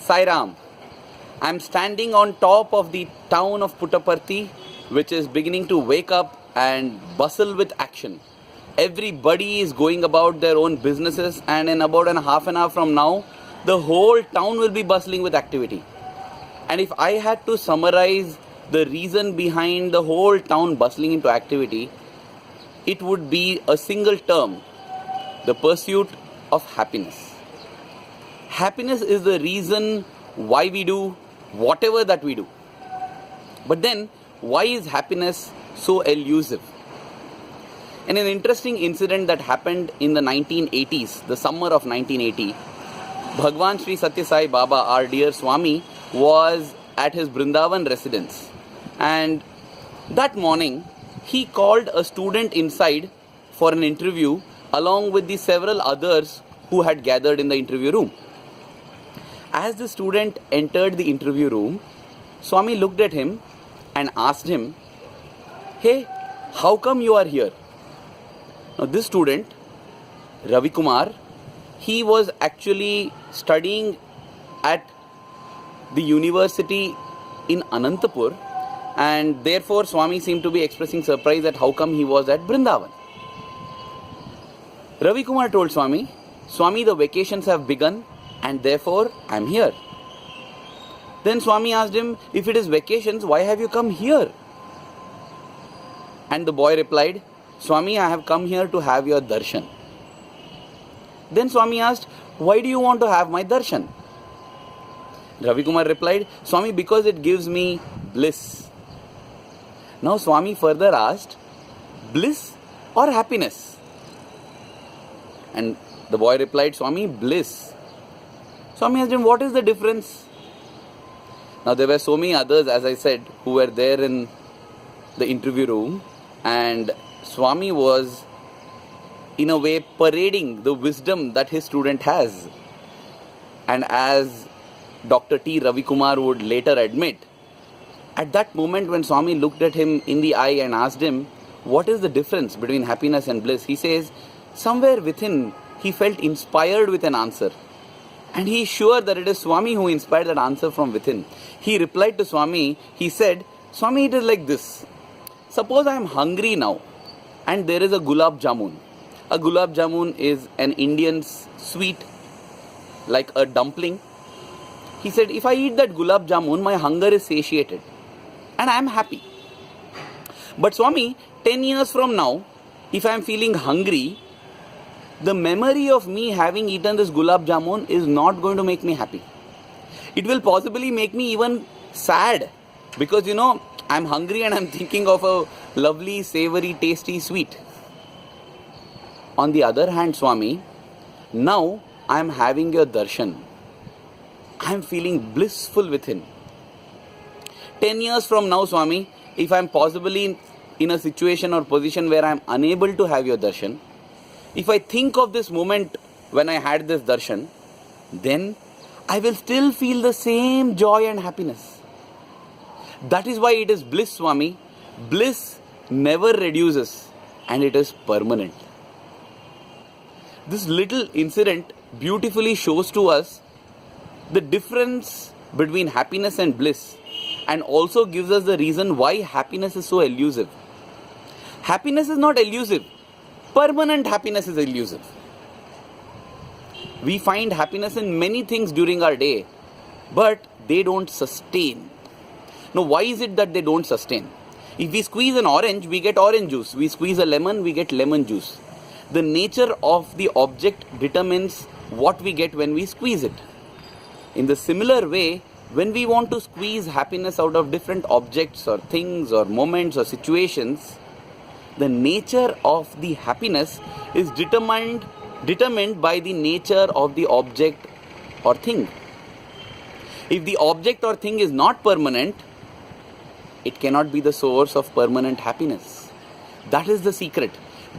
Sai Ram. I'm standing on top of the town of Puttaparthi, which is beginning to wake up and bustle with action. Everybody is going about their own businesses, and in about half an hour from now, the whole town will be bustling with activity. And if I had to summarize the reason behind the whole town bustling into activity, it would be a single term: the pursuit of happiness. Happiness is the reason why we do whatever that we do. But then, why is happiness so elusive? And an interesting incident that happened in the 1980s, the summer of 1980, Bhagwan Sri Saithya Sai Baba, our dear Swami, was at his Vrindavan residence. And that morning, he called a student inside for an interview along with the several others who had gathered in the interview room. As the student entered the interview room, Swami looked at him and asked him, "Hey, how come you are here?" Now this student, Ravi Kumar, he was actually studying at the university in Anantapur, and therefore Swami seemed to be expressing surprise at how come he was at Vrindavan. Ravi Kumar told Swami, "Swami, the vacations have begun and therefore I am here." Then Swami asked him, "If it is vacations, why have you come here?" And the boy replied, "Swami, I have come here to have your darshan." Then Swami asked, "Why do you want to have my darshan?" Ravi Kumar replied, "Swami, because it gives me bliss." Now Swami further asked, "Bliss or happiness?" And the boy replied, "Swami, bliss." Swami asked him, "What is the difference?" Now there were so many others, as I said, who were there in the interview room, and Swami was in a way parading the wisdom that his student has. And as Dr. T. Ravi Kumar would later admit, at that moment when Swami looked at him in the eye and asked him, "What is the difference between happiness and bliss?" he says, somewhere within he felt inspired with an answer. And he is sure that it is Swami who inspired that answer from within. He replied to Swami, he said, "Swami, it is like this. Suppose I am hungry now and there is a gulab jamun. A gulab jamun is an Indian sweet, like a dumpling. He said, if I eat that gulab jamun, my hunger is satiated and I am happy. But Swami, 10 years from now, if I am feeling hungry, the memory of me having eaten this gulab jamun is not going to make me happy. It will possibly make me even sad, because I'm hungry and I'm thinking of a lovely, savory, tasty sweet. On the other hand, Swami, now I'm having your darshan. I'm feeling blissful within. 10 years from now, Swami, if I'm possibly in a situation or position where I'm unable to have your darshan, if I think of this moment when I had this darshan, then I will still feel the same joy and happiness. That is why it is bliss, Swami. Bliss never reduces and it is permanent." This little incident beautifully shows to us the difference between happiness and bliss, and also gives us the reason why happiness is so elusive. Happiness is not elusive. Permanent happiness is elusive. We find happiness in many things during our day, but they don't sustain. Now, why is it that they don't sustain? If we squeeze an orange, we get orange juice. We squeeze a lemon, we get lemon juice. The nature of the object determines what we get when we squeeze it. In the similar way, when we want to squeeze happiness out of different objects or things or moments or situations, the nature of the happiness is determined by the nature of the object or thing. If the object or thing is not permanent, it cannot be the source of permanent happiness. That is the secret.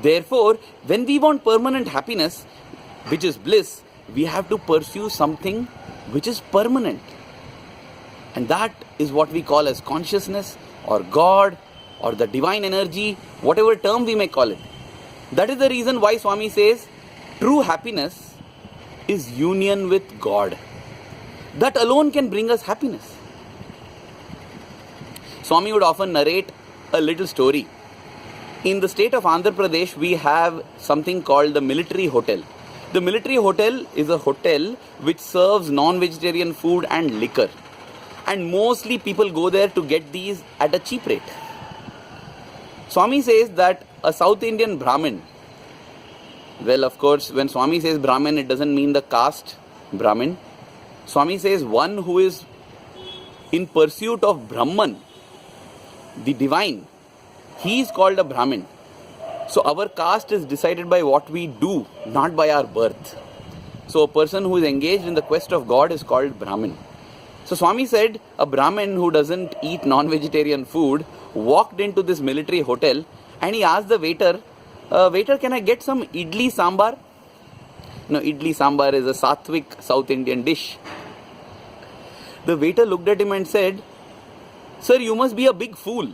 Therefore, when we want permanent happiness, which is bliss, we have to pursue something which is permanent. And that is what we call as consciousness or God or the divine energy, whatever term we may call it. That is the reason why Swami says true happiness is union with God. That alone can bring us happiness. Swami would often narrate a little story. In the state of Andhra Pradesh, we have something called the military hotel. The military hotel is a hotel which serves non-vegetarian food and liquor. And mostly people go there to get these at a cheap rate. Swami says that a South Indian Brahmin, well, of course, when Swami says Brahmin, it doesn't mean the caste Brahmin. Swami says one who is in pursuit of Brahman, the divine, he is called a Brahmin. So our caste is decided by what we do, not by our birth. So a person who is engaged in the quest of God is called Brahmin. So Swami said a Brahmin who doesn't eat non-vegetarian food walked into this military hotel and he asked the waiter, waiter, can I get some idli sambar? No, idli sambar is a sattvic South Indian dish. The waiter looked at him and said, sir, you must be a big fool.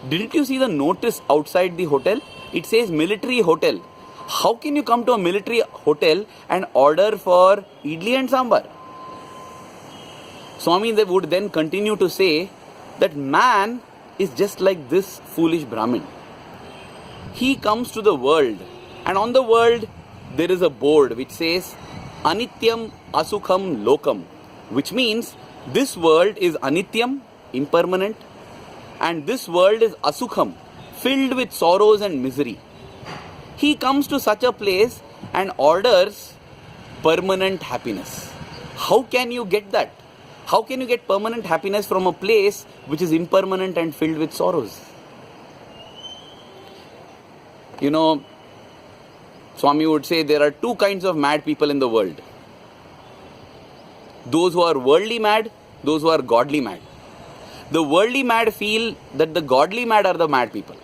Didn't you see the notice outside the hotel? It says military hotel. How can you come to a military hotel and order for idli and sambar? Swami would then continue to say that man is just like this foolish Brahmin. He comes to the world, and on the world there is a board which says Anityam Asukham Lokam, which means this world is Anityam, impermanent, and this world is Asukham, filled with sorrows and misery. He comes to such a place and orders permanent happiness. How can you get that? How can you get permanent happiness from a place which is impermanent and filled with sorrows? You know, Swami would say there are two kinds of mad people in the world. Those who are worldly mad, those who are godly mad. The worldly mad feel that the godly mad are the mad people.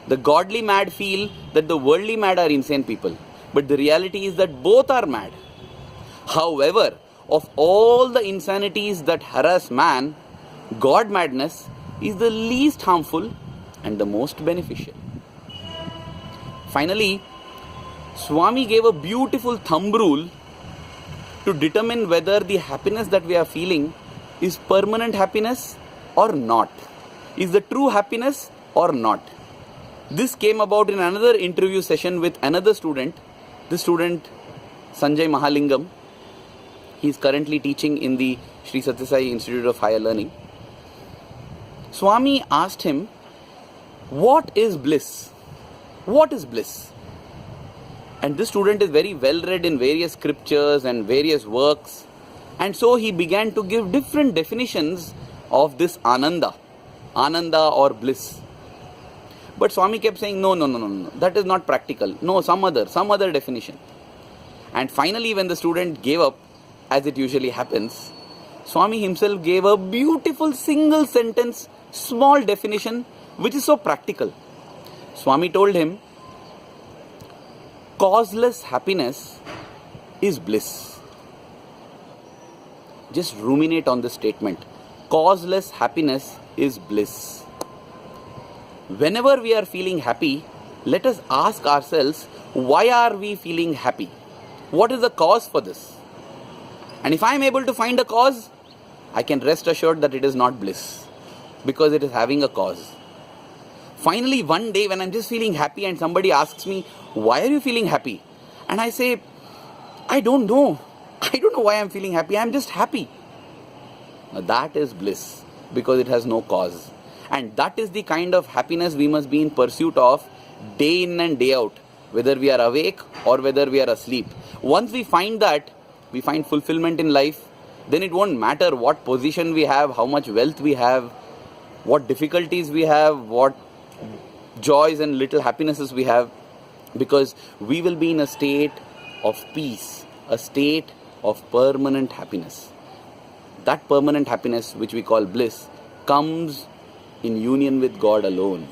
The godly mad feel that the worldly mad are insane people. But the reality is that both are mad. However, of all the insanities that harass man, God madness is the least harmful and the most beneficial. Finally, Swami gave a beautiful thumb rule to determine whether the happiness that we are feeling is permanent happiness or not. Is the true happiness or not? This came about in another interview session with another student. The student Sanjay Mahalingam. He is currently teaching in the Sri Saithya Sai Institute of Higher Learning. Swami asked him, what is bliss? What is bliss? And this student is very well read in various scriptures and various works. And so he began to give different definitions of this Ananda or bliss. But Swami kept saying, no, that is not practical. No, some other definition. And finally, when the student gave up, as it usually happens, Swami himself gave a beautiful single sentence, small definition, which is so practical. Swami told him, causeless happiness is bliss. Just ruminate on this statement. Causeless happiness is bliss. Whenever we are feeling happy, let us ask ourselves, why are we feeling happy? What is the cause for this? And if I am able to find a cause, I can rest assured that it is not bliss, because it is having a cause. Finally, one day when I'm just feeling happy and somebody asks me, why are you feeling happy? And I say, I don't know. I don't know why I'm feeling happy. I'm just happy. Now that is bliss, because it has no cause. And that is the kind of happiness we must be in pursuit of day in and day out, whether we are awake or whether we are asleep. Once we find that, we find fulfillment in life, then it won't matter what position we have, how much wealth we have, what difficulties we have, what joys and little happinesses we have, because we will be in a state of peace, a state of permanent happiness. That permanent happiness, which we call bliss, comes in union with God alone.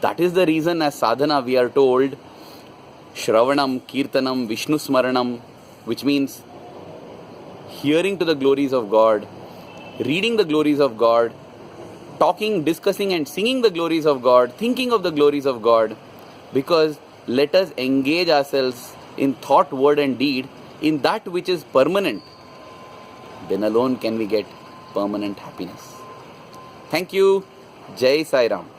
That is the reason as sadhana we are told Shravanam, Kirtanam, Vishnu Smaranam, which means hearing to the glories of God, reading the glories of God, talking, discussing and singing the glories of God, thinking of the glories of God, because let us engage ourselves in thought, word and deed in that which is permanent, then alone can we get permanent happiness. Thank you. Jai Sai Ram.